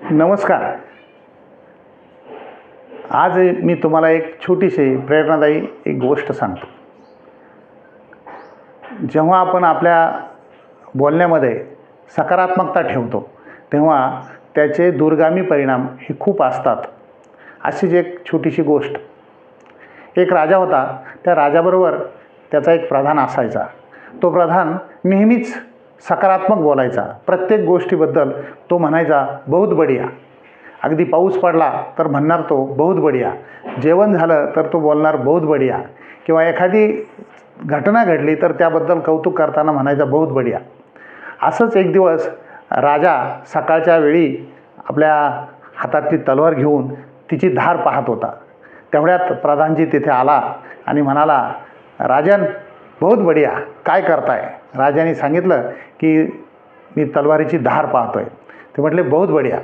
नमस्कार. आज मी तुम्हाला एक छोटीशी प्रेरणादायी एक गोष्ट सांगतो. जेव्हा आपण आपल्या बोलण्यामध्ये सकारात्मकता ठेवतो, तेव्हा त्याचे दूरगामी परिणाम हे खूप असतात. अशीच एक छोटीशी गोष्ट. एक राजा होता. त्या राजाबरोबर त्याचा एक प्रधान असायचा. तो प्रधान नेहमीच सकारात्मक बोलायचा. प्रत्येक गोष्टीबद्दल तो म्हणायचा बहुत बढिया. अगदी पाऊस पडला तर म्हणणार तो बहुत बढिया. जेवण झालं तर तो बोलणार बहुत बढिया. किंवा एखादी घटना घडली तर त्याबद्दल कौतुक करताना म्हणायचा बहुत बढिया. असंच एक दिवस राजा सकाळच्या वेळी आपल्या हातातली तलवार घेऊन तिची धार पाहत होता. तेवढ्यात प्रधानजी तिथे आला आणि म्हणाला, राजन बहुत बढिया, काय करताय? राजाने सांगितलं की मी तलवारीची धार पाहतोय. ते म्हटले बहुत बढिया.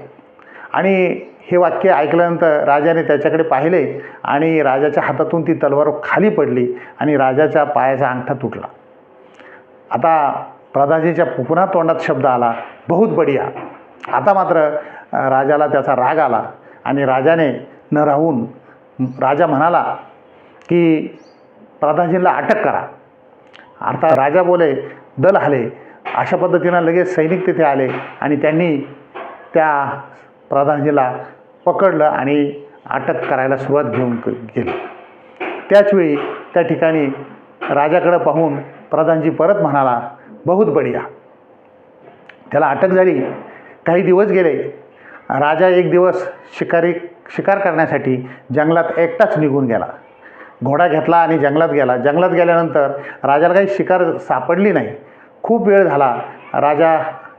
आणि हे वाक्य ऐकल्यानंतर राजाने त्याच्याकडे पाहिले आणि राजाच्या हातातून ती तलवार खाली पडली आणि राजाच्या पायाचा अंगठा तुटला. आता प्रधानजीच्या पुन्हा तोंडात शब्द आला बहुत बढिया. आता मात्र राजाला त्याचा राग आला आणि राजाने न राहून राजा म्हणाला की प्रधानजींना अटक करा. अर्थात राजा बोले दल हले. अशा पद्धतीनं लगेच सैनिक तिथे आले आणि त्यांनी त्या प्रधानजीला पकडलं आणि अटक करायला सुरुवात घेऊन गेली. त्याचवेळी त्या ठिकाणी राजाकडं पाहून प्रधानजी परत म्हणाला बहुत बढिया. त्याला अटक झाली. काही दिवस गेले. राजा एक दिवस शिकार करण्यासाठी जंगलात एकटाच निघून गेला. घोडा घेतला आणि जंगलात गेला. जंगलात गेल्यानंतर राजाला काही शिकार सापडली नाही. खूप वेळ झाला. राजा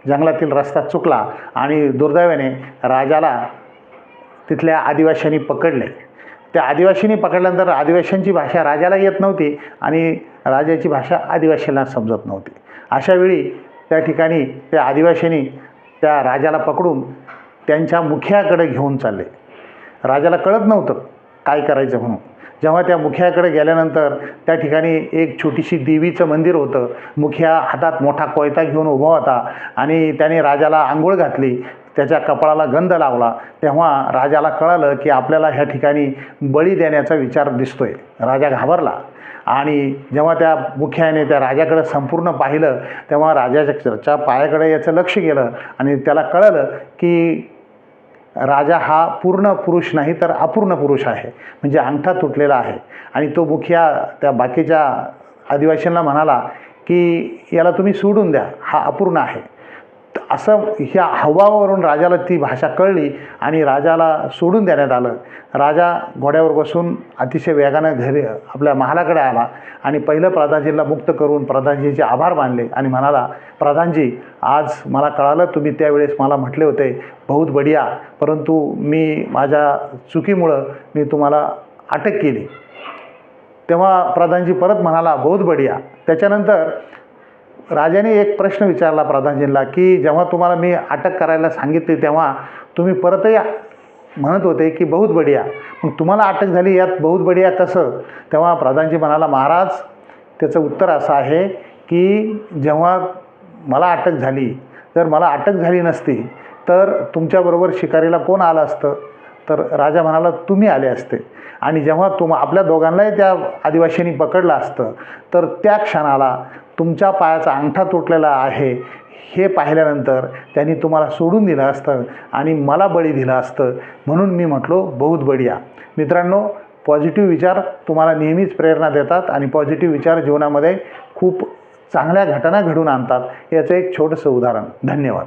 जंगलातील रस्ता चुकला आणि दुर्दैवाने राजाला तिथल्या आदिवासींनी पकडले. त्या आदिवासींनी पकडल्यानंतर आदिवासींची भाषा राजाला येत नव्हती आणि राजाची भाषा आदिवासींना समजत नव्हती. अशावेळी त्या ठिकाणी त्या आदिवासींनी त्या राजाला पकडून त्यांच्या मुखियाकडे घेऊन चालले. राजाला कळत नव्हतं काय करायचं म्हणून. जेव्हा त्या मुखियाकडे गेल्यानंतर त्या ठिकाणी एक छोटीशी देवीचं मंदिर होतं. मुखिया हातात मोठा कोयता घेऊन उभा होता आणि त्याने राजाला आंघोळ घातली. त्याच्या कपाळाला गंध लावला. तेव्हा राजाला कळालं की आपल्याला ह्या ठिकाणी बळी देण्याचा विचार दिसतोय. राजा घाबरला आणि जेव्हा त्या मुखियाने त्या राजाकडे संपूर्ण पाहिलं तेव्हा राजाच्या पायाकडे याचं लक्ष गेलं आणि त्याला कळलं की राजा हा पूर्ण पुरुष नाही तर अपूर्ण पुरुष आहे. म्हणजे अंगठा तुटलेला आहे. आणि तो मुखिया त्या बाकीच्या आदिवासींना म्हणाला की याला तुम्ही सोडून द्या, हा अपूर्ण आहे. असं ह्या हावभावावरून राजाला ती भाषा कळली आणि राजाला सोडून देण्यात आलं. राजा घोड्यावर बसून अतिशय वेगानं घरी आपल्या महालाकडे आला आणि पहिलं प्रधानजींना मुक्त करून प्रधानजींचे आभार मानले आणि म्हणाला, प्रधानजी आज मला कळालं तुम्ही त्यावेळेस मला म्हटले होते बहुत बढिया, परंतु मी माझ्या चुकीमुळं मी तुम्हाला अटक केली. तेव्हा प्रधानजी परत म्हणाला बहुत बढिया. त्याच्यानंतर राजाने एक प्रश्न विचारला प्रधानजींना की जेव्हा तुम्हाला मी अटक करायला सांगितली तेव्हा तुम्ही परतही म्हणत होते की बहुत बढिया, मग तुम्हाला अटक झाली यात बहुत बढिया कसं? तेव्हा प्रधानजी म्हणाला, महाराज त्याचं उत्तर असं आहे की जेव्हा मला अटक झाली, जर मला अटक झाली नसती तर तुमच्याबरोबर शिकारीला कोण आलं असतं? तर राजा म्हणाला तुम्ही आले असते. आणि जेव्हा आपल्या दोघांनाही त्या आदिवासींनी पकडलं असतं तर त्या क्षणाला तुमच्या पायाचा अंगठा तुटलेला आहे हे पाहिल्यानंतर त्यांनी तुम्हाला सोडून दिलं असतं आणि मला बळी दिलं असतं. म्हणून मी म्हटलो बहुत बढिया. मित्रांनो, पॉझिटिव्ह विचार तुम्हाला नेहमीच प्रेरणा देतात आणि पॉझिटिव्ह विचार जीवनामध्ये खूप चांगल्या घटना घडून आणतात. याचं एक छोटंसं उदाहरण. धन्यवाद.